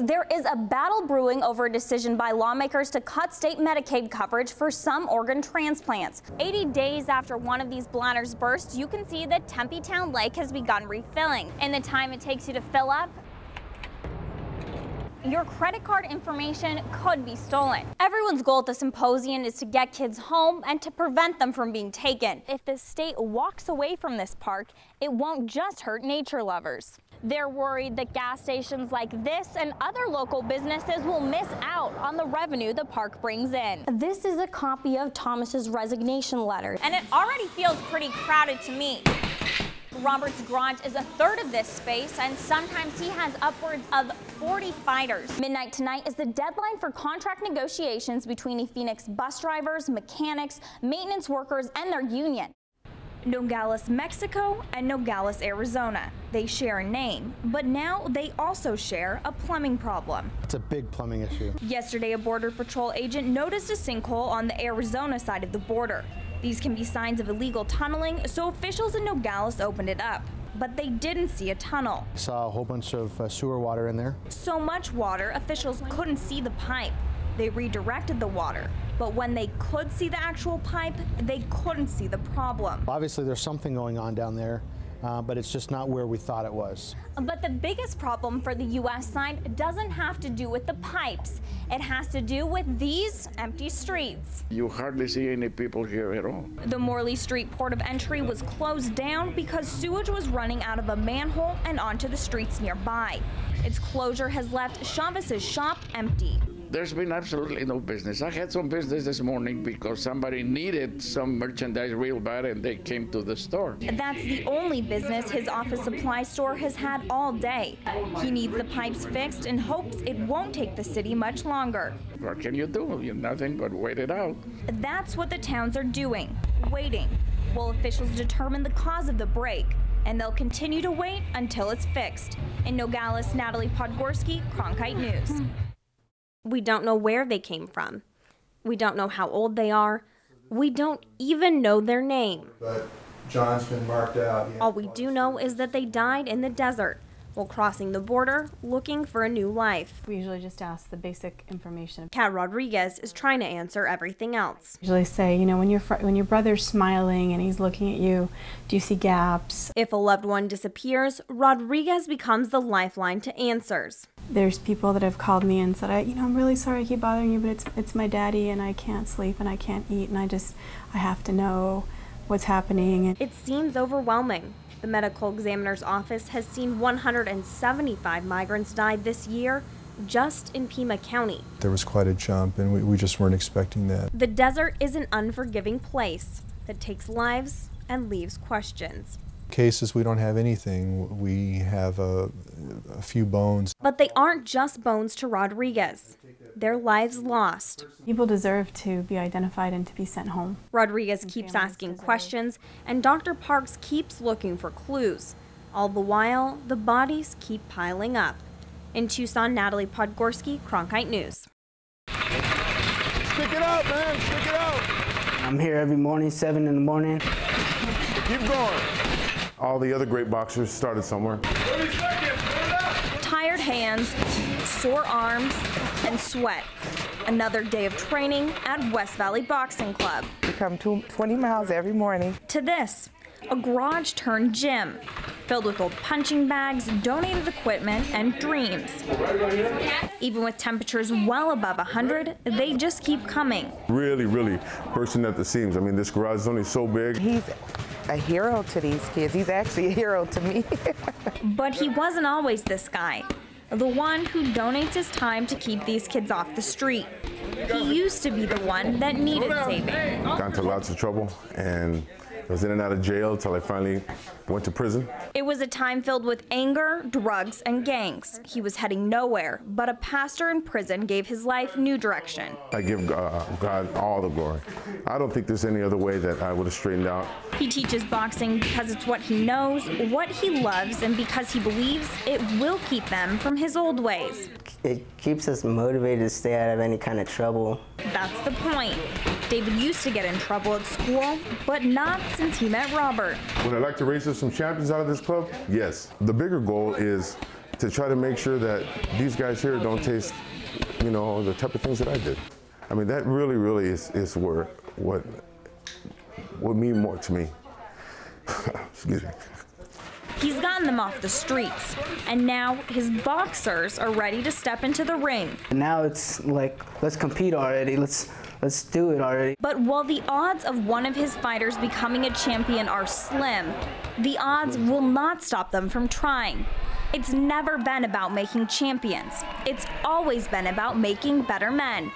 There is a battle brewing over a decision by lawmakers to cut state Medicaid coverage for some organ transplants. 80 days after one of these bladders burst, you can see that Tempe Town Lake has begun refilling. In the time it takes you to fill up, your credit card information could be stolen. Everyone's goal at the symposium is to get kids home and to prevent them from being taken. If the state walks away from this park, it won't just hurt nature lovers. They're worried that gas stations like this and other local businesses will miss out on the revenue the park brings in. This is a copy of Thomas's resignation letter, and it already feels pretty crowded to me. Robert's garage is a third of this space, and sometimes he has upwards of 40 fighters. Midnight tonight is the deadline for contract negotiations between Phoenix bus drivers, mechanics, maintenance workers, and their union. Nogales, Mexico, and Nogales, Arizona. They share a name, but now they also share a plumbing problem. It's a big plumbing issue. Yesterday, a Border Patrol agent noticed a sinkhole on the Arizona side of the border. These can be signs of illegal tunneling, so officials in Nogales opened it up. But they didn't see a tunnel. Saw a whole bunch of sewer water in there. So much water, officials couldn't see the pipe. They redirected the water. But when they could see the actual pipe, they couldn't see the problem. Obviously, there's something going on down there, but it's just not where we thought it was. But the biggest problem for the U.S. side doesn't have to do with the pipes. It has to do with these empty streets. You hardly see any people here at all. The Morley Street port of entry was closed down because sewage was running out of a manhole and onto the streets nearby. Its closure has left Chavez's shop empty. There's been absolutely no business. I had some business this morning because somebody needed some merchandise real bad and they came to the store. That's the only business his office supply store has had all day. He needs the pipes fixed and hopes it won't take the city much longer. What can you do? Nothing but wait it out. That's what the towns are doing, waiting. While officials determine the cause of the break, and they'll continue to wait until it's fixed. In Nogales, Natalie Podgorski, Cronkite News. We don't know where they came from. We don't know how old they are. We don't even know their name. But John's been marked out. All we do know is that they died in the desert while crossing the border looking for a new life. We usually just ask the basic information. Kat Rodriguez is trying to answer everything else. Usually say, you know, when your brother's smiling and he's looking at you, do you see gaps? If a loved one disappears, Rodriguez becomes the lifeline to answers. There's people that have called me and said, I'm really sorry I keep bothering you, but it's my daddy and I can't sleep and I can't eat and I have to know what's happening. It seems overwhelming. The medical examiner's office has seen 175 migrants die this year just in Pima County. There was quite a jump and we just weren't expecting that. The desert is an unforgiving place that takes lives and leaves questions. Cases, we don't have anything. We have a few bones. But they aren't just bones to Rodriguez. Their lives lost. People deserve to be identified and to be sent home. Rodriguez keeps asking questions, and Dr. Parks keeps looking for clues. All the while, the bodies keep piling up. In Tucson, Natalie Podgorski, Cronkite News. Stick it out, man. Stick it out. I'm here every morning, 7 in the morning. Keep going. All the other great boxers started somewhere. 30 seconds. Tired hands, sore arms, and sweat. Another day of training at West Valley Boxing Club. We come 20 miles every morning. To this, a garage turned gym, filled with old punching bags, donated equipment, and dreams. Even with temperatures well above 100, they just keep coming. Really, really bursting at the seams. I mean, this garage is only so big. He's a hero to these kids. He's actually a hero to me. But he wasn't always this guy. The one who donates his time to keep these kids off the street. He used to be the one that needed saving. Got into lots of trouble and was in and out of jail until I finally went to prison. It was a time filled with anger, drugs, and gangs. He was heading nowhere, but a pastor in prison gave his life new direction. I give God all the glory. I don't think there's any other way that I would have straightened out. He teaches boxing because it's what he knows, what he loves, and because he believes it will keep them from his old ways. It keeps us motivated to stay out of any kind of trouble. That's the point. David used to get in trouble at school, but not since he met Robert. Would I like to raise up some champions out of this club? Yes. The bigger goal is to try to make sure that these guys here don't taste, you know, the type of things that I did. I mean, that really is what would mean more to me. Excuse me. He's gotten them off the streets, and now his boxers are ready to step into the ring. Now it's like, let's compete already. Let's do it already. But while the odds of one of his fighters becoming a champion are slim, the odds will not stop them from trying. It's never been about making champions. It's always been about making better men.